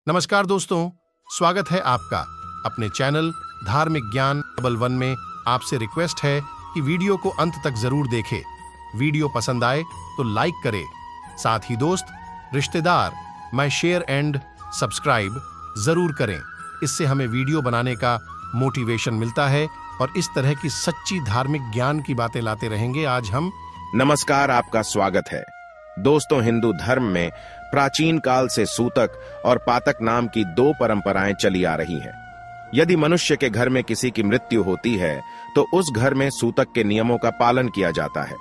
नमस्कार दोस्तों, स्वागत है आपका अपने चैनल धार्मिक ज्ञान डबल वन में। आपसे रिक्वेस्ट है कि वीडियो को अंत तक जरूर देखें। वीडियो पसंद आए तो लाइक करें। साथ ही दोस्त, रिश्तेदार में शेयर एंड सब्सक्राइब जरूर करें। इससे हमें वीडियो बनाने का मोटिवेशन मिलता है और इस तरह की सच्ची धार्मिक ज्ञान की बातें लाते रहेंगे। आज हम नमस्कार, आपका स्वागत है दोस्तों। हिंदू धर्म में प्राचीन काल से सूतक और पातक नाम की दो परंपराएं चली आ रही हैं। यदि मनुष्य के घर में किसी की मृत्यु होती है तो उस घर में सूतक के नियमों का पालन किया जाता है।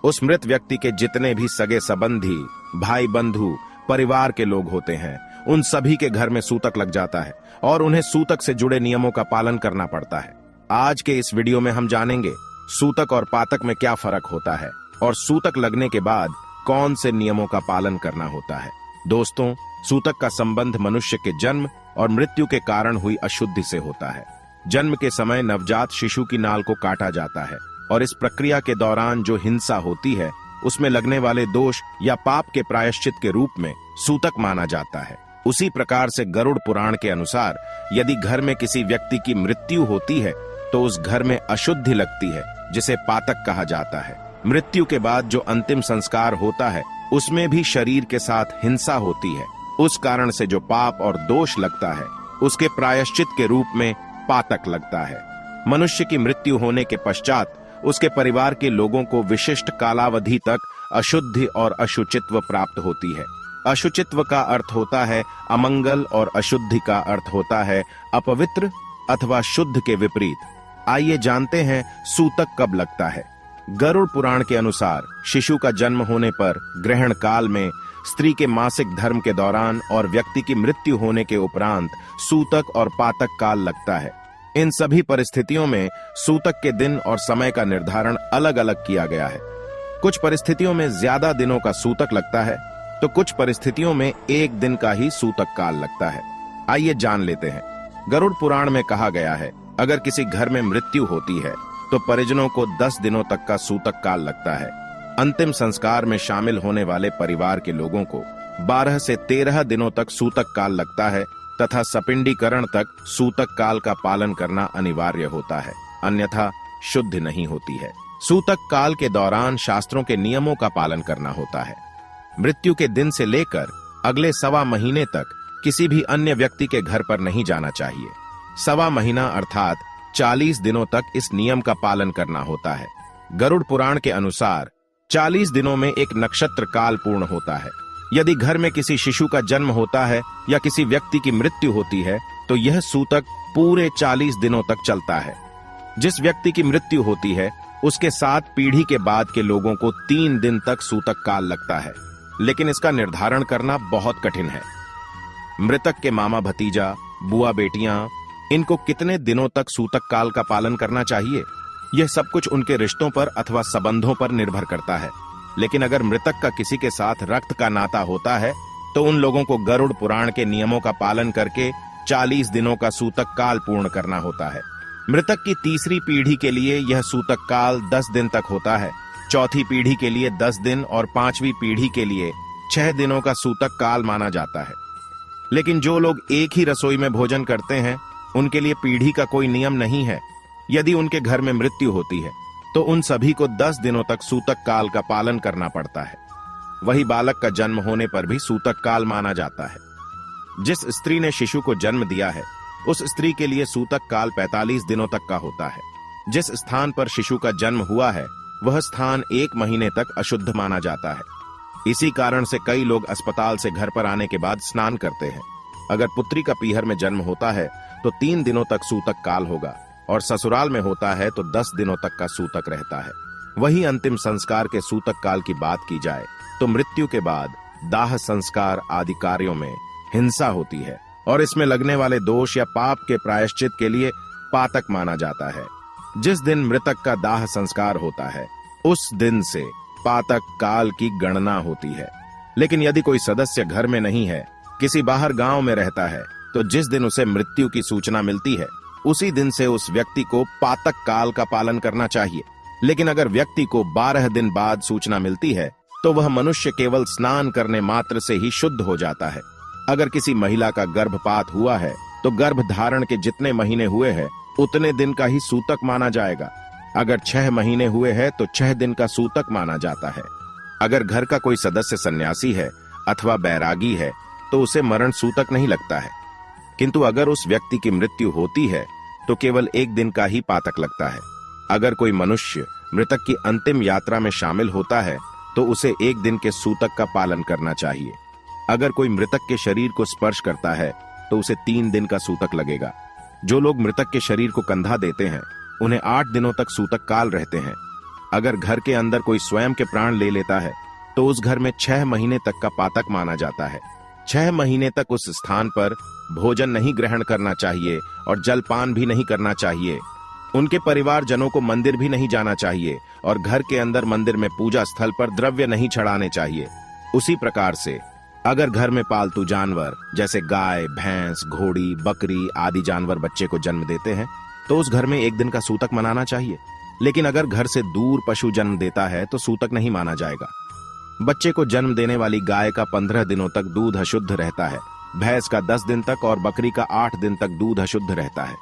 उस मृत व्यक्ति के जितने भी सगे संबंधी, भाई बंधु, परिवार के लोग होते हैं, उन सभी के घर में सूतक लग जाता है और उन्हें सूतक से जुड़े नियमों का पालन करना पड़ता है। आज के इस वीडियो में हम जानेंगे सूतक और पातक में क्या फर्क होता है और सूतक लगने के बाद कौन से नियमों का पालन करना होता है। दोस्तों, सूतक का संबंध मनुष्य के जन्म और मृत्यु के कारण हुई अशुद्धि से होता है। जन्म के समय नवजात शिशु की नाल को काटा जाता है और इस प्रक्रिया के दौरान जो हिंसा होती है उसमें लगने वाले दोष या पाप के प्रायश्चित के रूप में सूतक माना जाता है। उसी प्रकार से गरुड़ पुराण के अनुसार यदि घर में किसी व्यक्ति की मृत्यु होती है तो उस घर में अशुद्धि लगती है, जिसे पातक कहा जाता है। मृत्यु के बाद जो अंतिम संस्कार होता है उसमें भी शरीर के साथ हिंसा होती है। उस कारण से जो पाप और दोष लगता है उसके प्रायश्चित के रूप में पातक लगता है। मनुष्य की मृत्यु होने के पश्चात उसके परिवार के लोगों को विशिष्ट कालावधि तक अशुद्धि और अशुचित्व प्राप्त होती है। अशुचित्व का अर्थ होता है अमंगल और अशुद्धि का अर्थ होता है अपवित्र अथवा शुद्ध के विपरीत। आइए जानते हैं सूतक कब लगता है। गरुड़ पुराण के अनुसार शिशु का जन्म होने पर ग्रहण काल में, स्त्री के मासिक धर्म के दौरान और व्यक्ति की मृत्यु होने के उपरांत सूतक और पातक काल लगता है। इन सभी परिस्थितियों में सूतक के दिन और समय का निर्धारण अलग अलग किया गया है। कुछ परिस्थितियों में ज्यादा दिनों का सूतक लगता है तो कुछ परिस्थितियों में एक दिन का ही सूतक काल लगता है। आइए जान लेते हैं। गरुड़ पुराण में कहा गया है, अगर किसी घर में मृत्यु होती है तो परिजनों को 10 दिनों तक का सूतक काल लगता है। अंतिम संस्कार में शामिल होने वाले परिवार के लोगों को 12 से 13 दिनों तक सूतक काल लगता है तथा सपिंडीकरण तक सूतक काल का पालन करना अनिवार्य होता है, अन्यथा शुद्ध नहीं होती है। सूतक काल के दौरान शास्त्रों के नियमों का पालन करना होता है। मृत्यु के दिन से लेकर अगले 1.25 महीने तक किसी भी अन्य व्यक्ति के घर पर नहीं जाना चाहिए। 1.25 महीना अर्थात 40 दिनों तक इस नियम का पालन करना होता है। गरुड़ पुराण के अनुसार 40 दिनों में एक नक्षत्र काल पूर्ण होता है। यदि घर में किसी शिशु का जन्म होता है या किसी व्यक्ति की मृत्यु होती है तो यह सूतक पूरे 40 दिनों तक चलता है। जिस व्यक्ति की मृत्यु होती है उसके 7 पीढ़ी के बाद के लोगों को 3 दिन तक सूतक काल लगता है, लेकिन इसका निर्धारण करना बहुत कठिन है। मृतक के मामा भतीजा, बुआ बेटियां, इनको कितने दिनों तक सूतक काल का पालन करना चाहिए, यह सब कुछ उनके रिश्तों पर अथवा संबंधों पर निर्भर करता है। लेकिन अगर मृतक का किसी के साथ रक्त का नाता होता है तो उन लोगों को गरुड़ पुराण के नियमों का पालन करके 40 दिनों का सूतक काल पूर्ण करना होता है। मृतक की तीसरी पीढ़ी के लिए यह सूतक काल 10 दिन तक होता है, चौथी पीढ़ी के लिए 10 दिन और 5वीं पीढ़ी के लिए 6 दिनों का सूतक काल माना जाता है। लेकिन जो लोग एक ही रसोई में भोजन करते हैं उनके लिए पीढ़ी का कोई नियम नहीं है। यदि उनके घर में मृत्यु होती है तो उन सभी को 10 दिनों तक सूतक काल का पालन करना पड़ता है। वही बालक का जन्म होने पर भी सूतक काल माना जाता है। जिस स्त्री ने शिशु को जन्म दिया है उस स्त्री के लिए सूतक काल 45 दिनों तक का होता है। जिस स्थान पर शिशु का जन्म हुआ है वह स्थान 1 महीने तक अशुद्ध माना जाता है। इसी कारण से कई लोग अस्पताल से घर पर आने के बाद स्नान करते हैं। अगर पुत्री का पीहर में जन्म होता है तो 3 दिनों तक सूतक काल होगा और ससुराल में होता है तो 10 दिनों तक का सूतक रहता है। वही अंतिम संस्कार के सूतक काल की बात की जाए तो मृत्यु के बाद दाह संस्कार आदि कार्यों में हिंसा होती है और इसमें लगने वाले दोष या पाप के प्रायश्चित के लिए पातक माना जाता है। जिस दिन मृतक का दाह संस्कार होता है उस दिन से पातक काल की गणना होती है। लेकिन यदि कोई सदस्य घर में नहीं है, किसी बाहर गांव में रहता है, तो जिस दिन उसे मृत्यु की सूचना मिलती है उसी दिन से उस व्यक्ति को पातक काल का पालन करना चाहिए। लेकिन अगर व्यक्ति को 12 दिन बाद सूचना मिलती है तो वह मनुष्य केवल स्नान करने मात्र से ही शुद्ध हो जाता है। अगर किसी महिला का गर्भपात हुआ है तो गर्भ धारण के जितने महीने हुए हैं उतने दिन का ही सूतक माना जाएगा। अगर 6 महीने हुए हैं तो 6 दिन का सूतक माना जाता है। अगर घर का कोई सदस्य सन्यासी है अथवा बैरागी है तो उसे मरण सूतक नहीं लगता है, किंतु अगर उस व्यक्ति की मृत्यु होती है तो केवल 1 दिन का ही पातक लगता है। अगर कोई मनुष्य मृतक की अंतिम यात्रा में शामिल होता है तो उसे 1 दिन के सूतक का पालन करना चाहिए। अगर कोई मृतक के शरीर को स्पर्श करता है तो उसे 3 दिन का सूतक लगेगा। जो लोग मृतक के शरीर को कंधा देते हैं उन्हें 8 दिनों तक सूतक काल रहते हैं। अगर घर के अंदर कोई स्वयं के प्राण ले लेता है तो उस घर में 6 महीने तक का पातक माना जाता है। 6 महीने तक उस स्थान पर भोजन नहीं ग्रहण करना चाहिए और जलपान भी नहीं करना चाहिए। उनके परिवारजनों को मंदिर भी नहीं जाना चाहिए और घर के अंदर मंदिर में पूजा स्थल पर द्रव्य नहीं चढ़ाने चाहिए। उसी प्रकार से अगर घर में पालतू जानवर जैसे गाय, भैंस, घोड़ी, बकरी आदि जानवर बच्चे को जन्म देते हैं तो उस घर में 1 दिन का सूतक मनाना चाहिए। लेकिन अगर घर से दूर पशु जन्म देता है तो सूतक नहीं माना जाएगा। बच्चे को जन्म देने वाली गाय का 15 दिनों तक दूध अशुद्ध रहता है, भैंस का 10 दिन तक और बकरी का 8 दिन तक दूध अशुद्ध रहता है।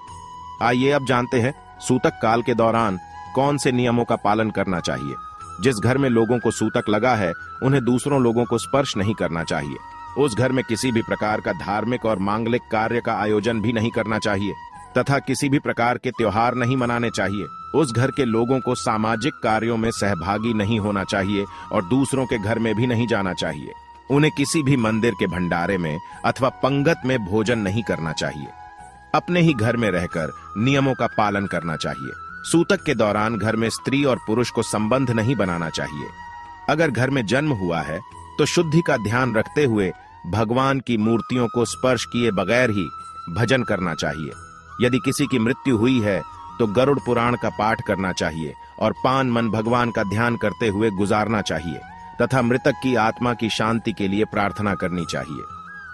आइए अब जानते हैं सूतक काल के दौरान कौन से नियमों का पालन करना चाहिए। जिस घर में लोगों को सूतक लगा है उन्हें दूसरों लोगों को स्पर्श नहीं करना चाहिए। उस घर में किसी भी प्रकार का धार्मिक और मांगलिक कार्य का आयोजन भी नहीं करना चाहिए तथा किसी भी प्रकार के त्योहार नहीं मनाने चाहिए। उस घर के लोगों को सामाजिक कार्यों में सहभागी नहीं होना चाहिए और दूसरों के घर में भी नहीं जाना चाहिए। उन्हें किसी भी मंदिर के भंडारे में अथवा पंगत में भोजन नहीं करना चाहिए। अपने ही घर में रहकर नियमों का पालन करना चाहिए। सूतक के दौरान घर में स्त्री और पुरुष को संबंध नहीं बनाना चाहिए। अगर घर में जन्म हुआ है तो शुद्धि का ध्यान रखते हुए भगवान की मूर्तियों को स्पर्श किए बगैर ही भजन करना चाहिए। यदि किसी की मृत्यु हुई है तो गरुड़ पुराण का पाठ करना चाहिए और 5 मन भगवान का ध्यान करते हुए गुजारना चाहिए तथा मृतक की आत्मा की शांति के लिए प्रार्थना करनी चाहिए।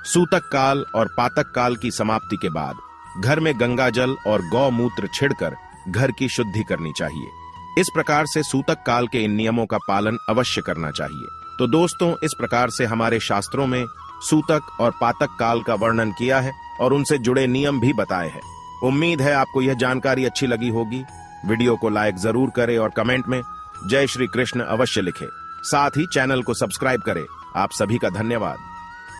सूतक काल और पातक काल की समाप्ति के बाद घर में गंगा जल और गौमूत्र छिड़कर घर की शुद्धि करनी चाहिए। इस प्रकार से सूतक काल के इन नियमों का पालन अवश्य करना चाहिए। तो दोस्तों, इस प्रकार से हमारे शास्त्रों में सूतक और पातक काल का वर्णन किया है और उनसे जुड़े नियम भी बताए हैं। उम्मीद है आपको यह जानकारी अच्छी लगी होगी। वीडियो को लाइक जरूर करें और कमेंट में जय श्री कृष्ण अवश्य लिखें। साथ ही चैनल को सब्सक्राइब करें। आप सभी का धन्यवाद।